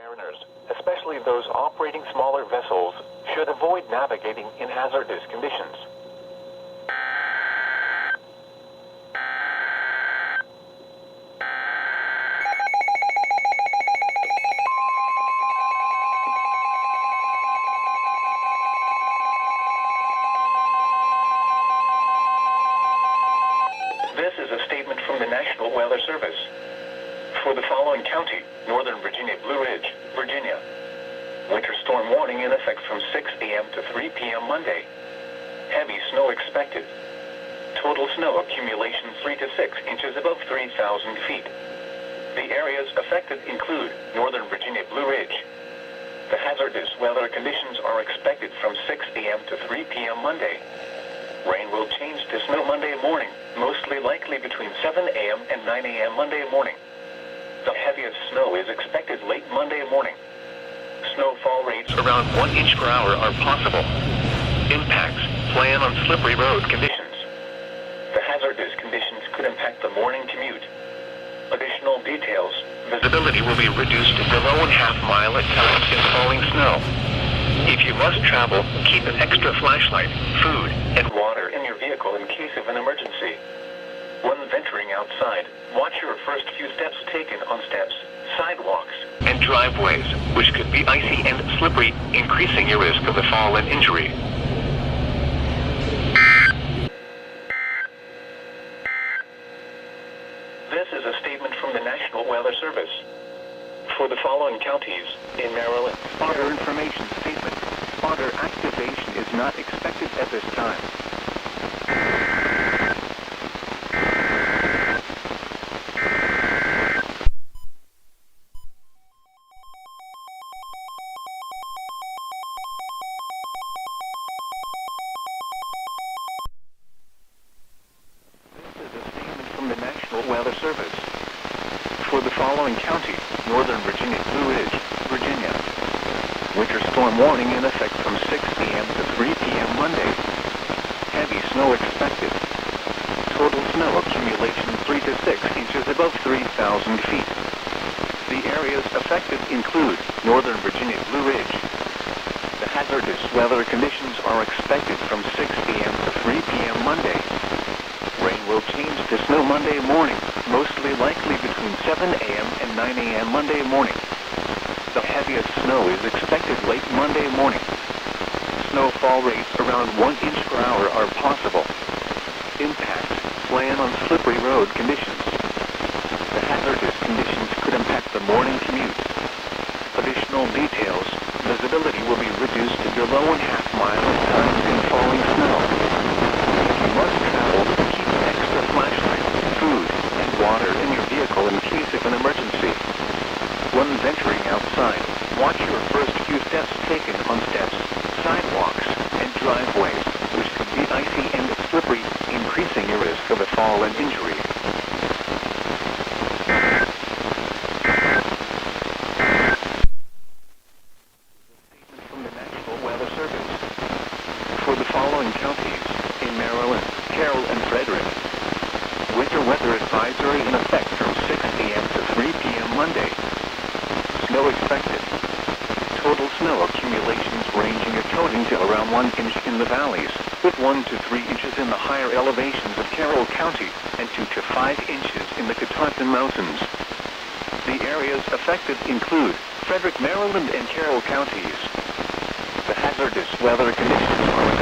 Mariners, especially those operating smaller vessels, should avoid navigating in hazardous conditions. This is a statement from the National Weather Service. For the following county, Northern Virginia, Blue Ridge, Virginia. Winter storm warning in effect from 6 a.m. to 3 p.m. Monday. Heavy snow expected. Total snow accumulation 3 to 6 inches above 3,000 feet. The areas affected include Northern Virginia, Blue Ridge. The hazardous weather conditions are expected from 6 a.m. to 3 p.m. Monday. Rain will change to snow Monday morning, mostly likely between 7 a.m. and 9 a.m. Monday morning. The heaviest snow is expected late Monday morning. Snowfall rates around 1 inch per hour are possible. Impacts, plan on slippery road conditions. The hazardous conditions could impact the morning commute. Additional details, visibility will be reduced to below ½ mile at times in falling snow. If you must travel, keep an extra flashlight, food, and water in your vehicle in case of an emergency. When venturing outside, watch your first few steps taken on steps, sidewalks, and driveways, which could be icy and slippery, increasing your risk of a fall and injury. This is a statement from the National Weather Service. For the following counties in Maryland, spotter information statement. Spotter activation is not expected at this time. This is a statement from the National Weather Service. For the following county, Northern Virginia, Blue Ridge, Virginia. Winter storm warning in effect from 6 p.m. to 3 p.m. Monday. Heavy snow expected. Total snow accumulation 3 to 6 inches above 3,000 feet. The areas affected include Northern Virginia, Blue Ridge. The hazardous weather conditions are expected from 6 p.m. to 3 p.m. Monday. Rain will change to snow Monday morning, mostly likely between 7 a.m. and 9 a.m. Monday morning. The heaviest snow is expected late Monday morning. Snowfall rates around 1 inch per hour are possible. Impacts, plan on slippery road conditions. The hazardous conditions could impact the morning commute. Additional details, visibility will be reduced to below ½ mile at times in falling snow. If you must travel, keep an extra flashlight, food, and water in your vehicle in case of an emergency. When venturing outside, watch your first few steps taken on steps, sidewalks, and driveways, which could be icy and slippery, increasing your risk of a fall and injury. Statement from the National Weather Service. For the following counties in Maryland, Carroll and Frederick. Winter weather advisory in effect from 6 a.m. to 3 p.m. Monday. Snow expected. Total snow accumulations ranging according to around 1 inch in the valleys, with 1 to 3 inches in the higher elevations of Carroll County and 2 to 5 inches in the Catawba Mountains. The areas affected include Frederick, Maryland, and Carroll counties. The hazardous weather conditions are